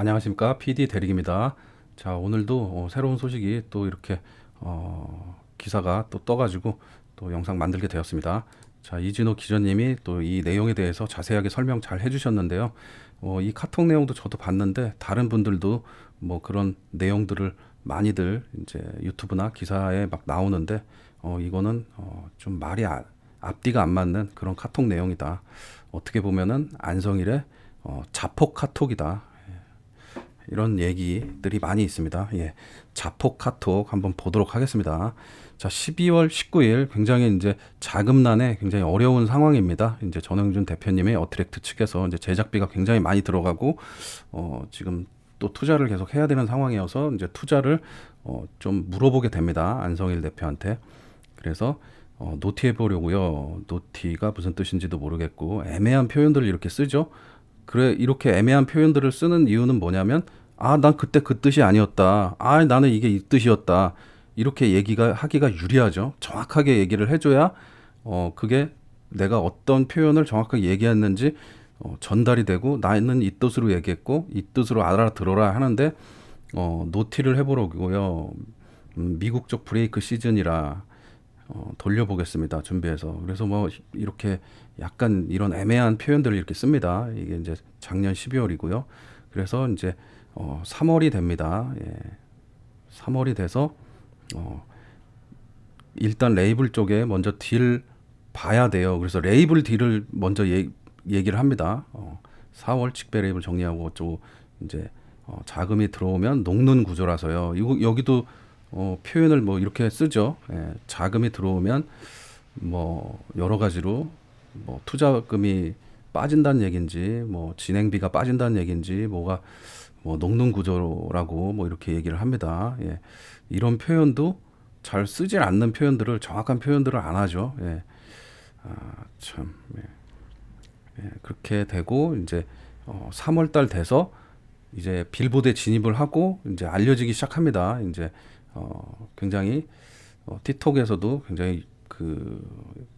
안녕하십니까. PD 대리기입니다. 자, 오늘도 새로운 소식이 또 이렇게 기사가 또 떠가지고 또 영상 만들게 되었습니다. 자, 이진호 기자님이 또 이 내용에 대해서 자세하게 설명 잘 해주셨는데요. 이 카톡 내용도 저도 봤는데 다른 분들도 뭐 그런 내용들을 많이들 이제 유튜브나 기사에 막 나오는데 이거는 좀 말이 앞뒤가 안 맞는 그런 카톡 내용이다. 어떻게 보면은 안성일의 자폭 카톡이다. 이런 얘기들이 많이 있습니다. 예. 자폭 카톡 한번 보도록 하겠습니다. 자, 12월 19일 굉장히 이제 자금난에 굉장히 어려운 상황입니다. 이제 전영준 대표님의 어트랙트 측에서 이제 제작비가 굉장히 많이 들어가고 지금 또 투자를 계속 해야 되는 상황이어서 이제 투자를 좀 물어보게 됩니다. 안성일 대표한테. 그래서 노티해 보려고요. 노티가 무슨 뜻인지도 모르겠고 애매한 표현들을 이렇게 쓰죠. 그래, 이렇게 애매한 표현들을 쓰는 이유는 뭐냐면, 난 그때 그 뜻이 아니었다. 나는 이게 이 뜻이었다. 이렇게 얘기가 하기가 유리하죠. 정확하게 얘기를 해줘야, 그게 내가 어떤 표현을 정확하게 얘기했는지 전달이 되고, 나는 이 뜻으로 얘기했고, 이 뜻으로 알아들어라 하는데, 노티를 해보려고요. 미국 쪽 브레이크 시즌이라 돌려보겠습니다. 준비해서. 그래서 뭐 이렇게 약간 이런 애매한 표현들을 이렇게 씁니다. 이게 이제 작년 12월이고요. 그래서 이제 3월이 됩니다. 예. 3월이 돼서 일단 레이블 쪽에 먼저 딜 봐야 돼요. 그래서 레이블 딜을 먼저 얘기를 합니다. 4월 직배 레이블 정리하고 어쩌고 이제 자금이 들어오면 녹는 구조라서요. 여기도 표현을 뭐 이렇게 쓰죠. 예, 자금이 들어오면 뭐 여러 가지로 뭐 투자금이 빠진다는 얘기인지 뭐 진행비가 빠진다는 얘기인지 뭐가 뭐 녹는 구조라고 뭐 이렇게 얘기를 합니다. 예, 이런 표현도 잘 쓰질 않는 표현들을 정확한 표현들을 안 하죠. 예, 참. 예. 예, 그렇게 되고 이제 3월 달 돼서 이제 빌보드에 진입을 하고 이제 알려지기 시작합니다. 이제 굉장히 틱톡에서도 굉장히 그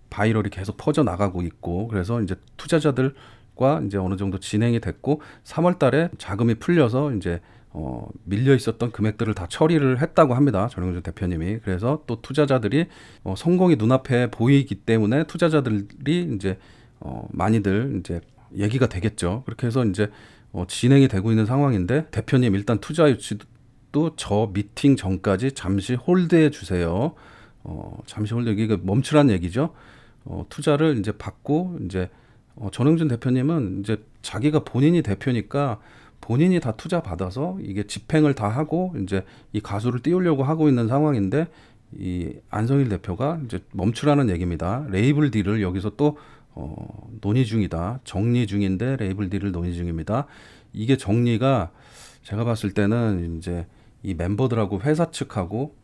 바이럴이 계속 퍼져 나가고 있고 그래서 이제 투자자들과 이제 어느 정도 진행이 됐고 3월 달에 자금이 풀려서 이제 밀려 있었던 금액들을 다 처리를 했다고 합니다. 전영준 대표님이. 그래서 또 투자자들이 성공이 눈앞에 보이기 때문에 투자자들이 이제 많이들 이제 얘기가 되겠죠. 그렇게 해서 이제 진행이 되고 있는 상황인데 대표님 일단 투자 유치도 저 미팅 전까지 잠시 홀드해 주세요. 잠시 홀드 이게 멈추란 얘기죠. 투자를 이제 받고 이제 전영준 대표님은 이제 자기가 본인이 대표니까 본인이 다 투자 받아서 이게 집행을 다 하고 이제 이 가수를 띄우려고 하고 있는 상황인데 이 안성일 대표가 이제 멈추라는 얘기입니다. 레이블 딜을 여기서 또 논의 중이다. 정리 중인데 레이블 딜을 논의 중입니다. 이게 정리가 제가 봤을 때는 이제 이 멤버들하고 회사 측하고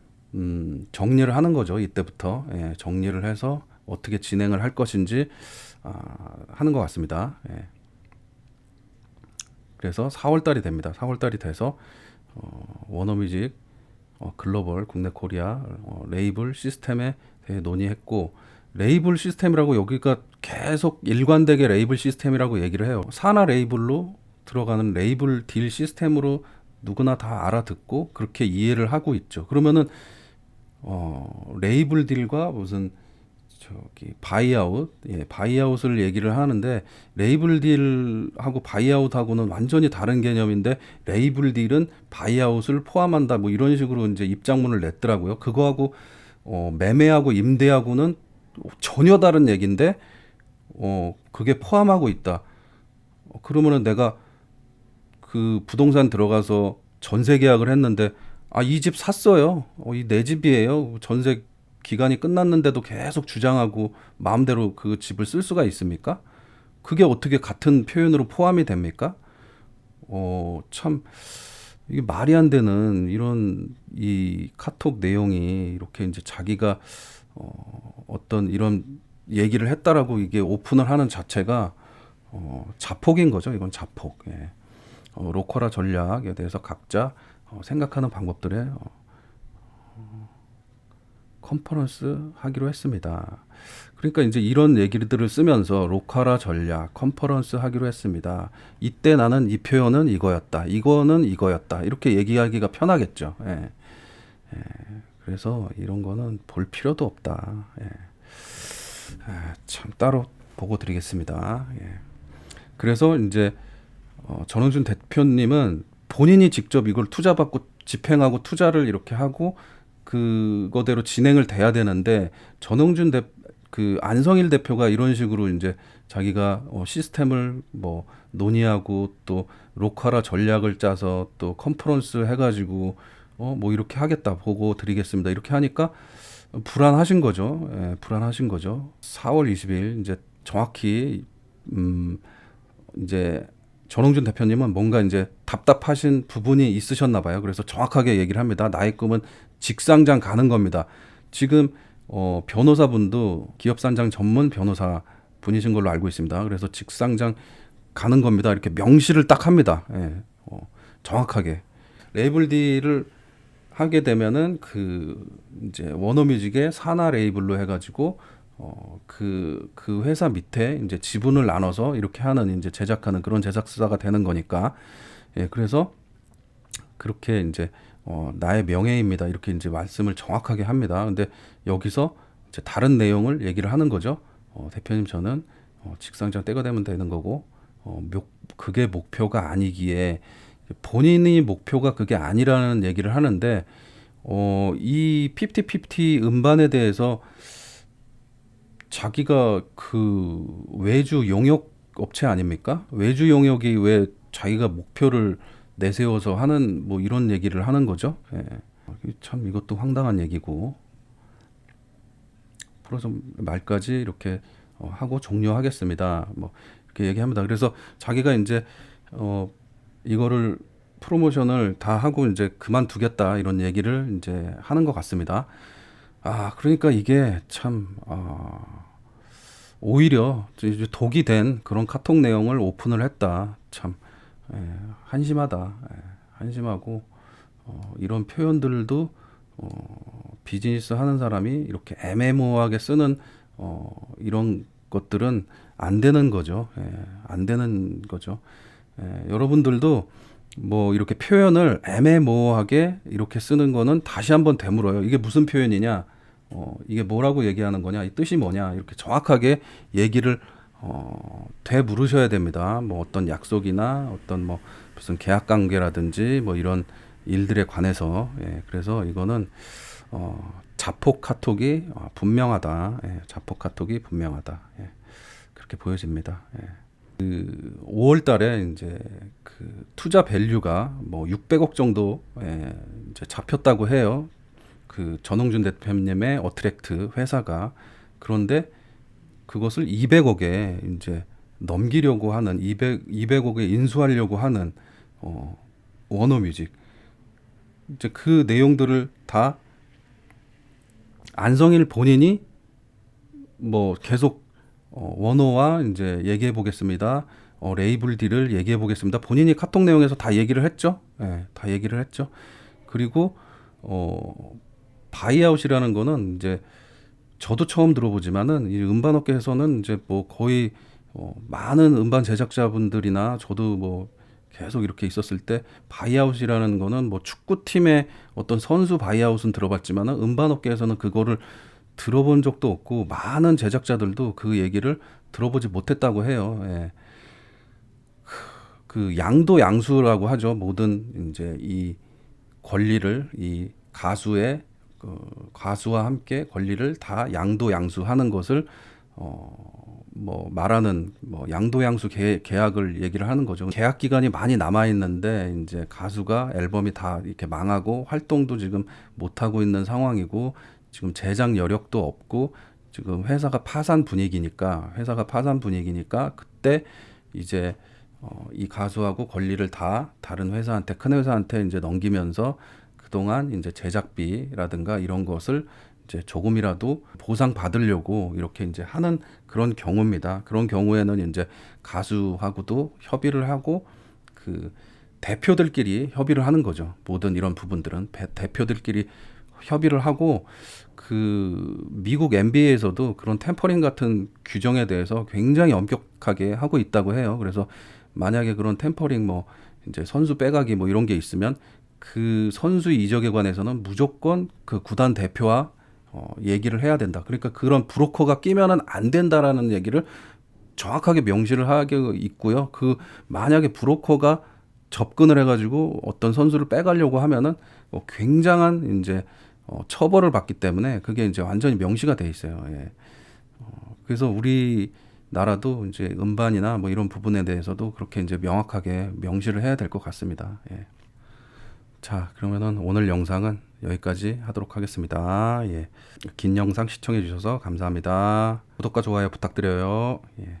정리를 하는 거죠. 이때부터 예, 정리를 해서 어떻게 진행을 할 것인지 하는 것 같습니다. 예. 그래서 4월 달이 됩니다. 4월 달이 돼서 워너뮤직 글로벌 국내 코리아 레이블 시스템에 대해 논의했고 레이블 시스템이라고 여기가 계속 일관되게 레이블 시스템이라고 얘기를 해요. 산하 레이블로 들어가는 레이블 딜 시스템으로 누구나 다 알아듣고 그렇게 이해를 하고 있죠. 그러면은 레이블 딜과 무슨 저기 바이아웃, 예, 바이아웃을 얘기를 하는데 레이블 딜하고 바이아웃하고는 완전히 다른 개념인데 레이블 딜은 바이아웃을 포함한다 뭐 이런 식으로 이제 입장문을 냈더라고요. 그거하고 매매하고 임대하고는 전혀 다른 얘기인데 그게 포함하고 있다. 그러면은 내가 그 부동산 들어가서 전세 계약을 했는데 이 집 샀어요. 이 내 집이에요. 전세 기간이 끝났는데도 계속 주장하고 마음대로 그 집을 쓸 수가 있습니까? 그게 어떻게 같은 표현으로 포함이 됩니까? 참 이게 말이 안 되는 이런 이 카톡 내용이 이렇게 이제 자기가 어떤 이런 얘기를 했다라고 이게 오픈을 하는 자체가 자폭인 거죠. 이건 자폭. 예. 로컬화 전략에 대해서 각자 생각하는 방법들에 컨퍼런스 하기로 했습니다. 그러니까 이제 이런 얘기들을 쓰면서 로카라 전략, 컨퍼런스 하기로 했습니다. 이때 나는 이 표현은 이거였다. 이거는 이거였다. 이렇게 얘기하기가 편하겠죠. 예. 예. 그래서 이런 거는 볼 필요도 없다. 예. 참 따로 보고 드리겠습니다. 예. 그래서 이제 전원준 대표님은 본인이 직접 이걸 투자받고 집행하고 투자를 이렇게 하고 그거대로 진행을 돼야 되는데 그 안성일 대표가 이런 식으로 이제 자기가 시스템을 뭐 논의하고 또 로카라 전략을 짜서 또 컨퍼런스 해가지고 뭐 이렇게 하겠다 보고 드리겠습니다 이렇게 하니까 불안하신 거죠. 예, 불안하신 거죠. 4월 20일 이제 정확히 이제 전홍준 대표님은 뭔가 이제 답답하신 부분이 있으셨나 봐요. 그래서 정확하게 얘기를 합니다. 나의 꿈은 직상장 가는 겁니다. 지금 변호사분도 기업산장 전문 변호사 분이신 걸로 알고 있습니다. 그래서 직상장 가는 겁니다. 이렇게 명시를 딱 합니다. 예, 정확하게 레이블 딜을 하게 되면은 그 이제 워너뮤직의 산하 레이블로 해가지고 그 회사 밑에 이제 지분을 나눠서 이렇게 하는 이제 제작하는 그런 제작사가 되는 거니까 예, 그래서 그렇게 이제 나의 명예입니다 이렇게 이제 말씀을 정확하게 합니다. 근데 여기서 이제 다른 내용을 얘기를 하는 거죠. 대표님 저는 직상장 때가 되면 되는 거고 그게 목표가 아니기에 본인이 목표가 그게 아니라는 얘기를 하는데 이 50-50 음반에 대해서 자기가 그 외주 용역 업체 아닙니까? 외주 용역이 왜 자기가 목표를 내세워서 하는 뭐 이런 얘기를 하는 거죠. 예. 참 이것도 황당한 얘기고 프로서 말까지 이렇게 하고 종료하겠습니다. 뭐 이렇게 얘기합니다. 그래서 자기가 이제 이거를 프로모션을 다 하고 이제 그만두겠다 이런 얘기를 이제 하는 것 같습니다. 그러니까 이게 참 오히려 이제 독이 된 그런 카톡 내용을 오픈을 했다. 참 한심하다. 한심하고 이런 표현들도 비즈니스 하는 사람이 이렇게 애매모호하게 쓰는 이런 것들은 안 되는 거죠. 안 되는 거죠. 여러분들도 뭐 이렇게 표현을 애매모호하게 이렇게 쓰는 거는 다시 한번 되물어요. 이게 무슨 표현이냐? 이게 뭐라고 얘기하는 거냐? 이 뜻이 뭐냐? 이렇게 정확하게 얘기를 되물으셔야 됩니다. 뭐 어떤 약속이나 어떤 뭐 무슨 계약 관계라든지 뭐 이런 일들에 관해서 그래서 이거는 자폭 카톡이 분명하다. 자폭 카톡이 분명하다. 그렇게 보여집니다. 그 5월 달에 이제 그 투자 밸류가 뭐 600억 정도 이제 잡혔다고 해요. 그 전홍준 대표님의 어트랙트 회사가. 그런데 그것을 200억에 이제 넘기려고 하는 200억에 인수하려고 하는 워너뮤직. 이제 그 내용들을 다 안성일 본인이 뭐 계속 원호와 이제 얘기해 보겠습니다. 레이블 딜을 얘기해 보겠습니다. 본인이 카톡 내용에서 다 얘기를 했죠. 다 얘기를 했죠. 그리고 바이아웃이라는 거는 이제 저도 처음 들어보지만은 이 음반업계에서는 이제 뭐 거의 많은 음반 제작자분들이나 저도 뭐 계속 이렇게 있었을 때 바이아웃이라는 거는 뭐 축구팀의 어떤 선수 바이아웃은 들어봤지만은 음반업계에서는 그거를 들어본 적도 없고 많은 제작자들도 그 얘기를 들어보지 못했다고 해요. 그 양도 양수라고 하죠. 모든 이제 이 권리를 이 가수의 가수와 함께 권리를 다 양도 양수하는 것을 뭐 말하는 뭐 양도 양수 계약을 얘기를 하는 거죠. 계약 기간이 많이 남아 있는데 이제 가수가 앨범이 다 이렇게 망하고 활동도 지금 못 하고 있는 상황이고 지금 제작 여력도 없고 지금 회사가 파산 분위기니까 그때 이제 이 가수하고 권리를 다 다른 회사한테 큰 회사한테 이제 넘기면서 그동안 이제 제작비라든가 이런 것을 이제 조금이라도 보상 받으려고 이렇게 이제 하는 그런 경우입니다. 그런 경우에는 이제 가수하고도 협의를 하고 그 대표들끼리 협의를 하는 거죠. 모든 이런 부분들은 대표들끼리 협의를 하고 그 미국 NBA에서도 그런 템퍼링 같은 규정에 대해서 굉장히 엄격하게 하고 있다고 해요. 그래서 만약에 그런 템퍼링 뭐 이제 선수 빼가기 뭐 이런 게 있으면 그 선수 이적에 관해서는 무조건 그 구단 대표와 얘기를 해야 된다. 그러니까 그런 브로커가 끼면은 안 된다라는 얘기를 정확하게 명시를 하게 있고요. 그 만약에 브로커가 접근을 해가지고 어떤 선수를 빼가려고 하면은 굉장한 이제 처벌을 받기 때문에 그게 이제 완전히 명시가 돼 있어요. 예. 그래서 우리 나라도 이제 음반이나 뭐 이런 부분에 대해서도 그렇게 이제 명확하게 명시를 해야 될 것 같습니다. 예. 자, 그러면은 오늘 영상은 여기까지 하도록 하겠습니다. 예. 긴 영상 시청해 주셔서 감사합니다. 구독과 좋아요 부탁드려요. 예.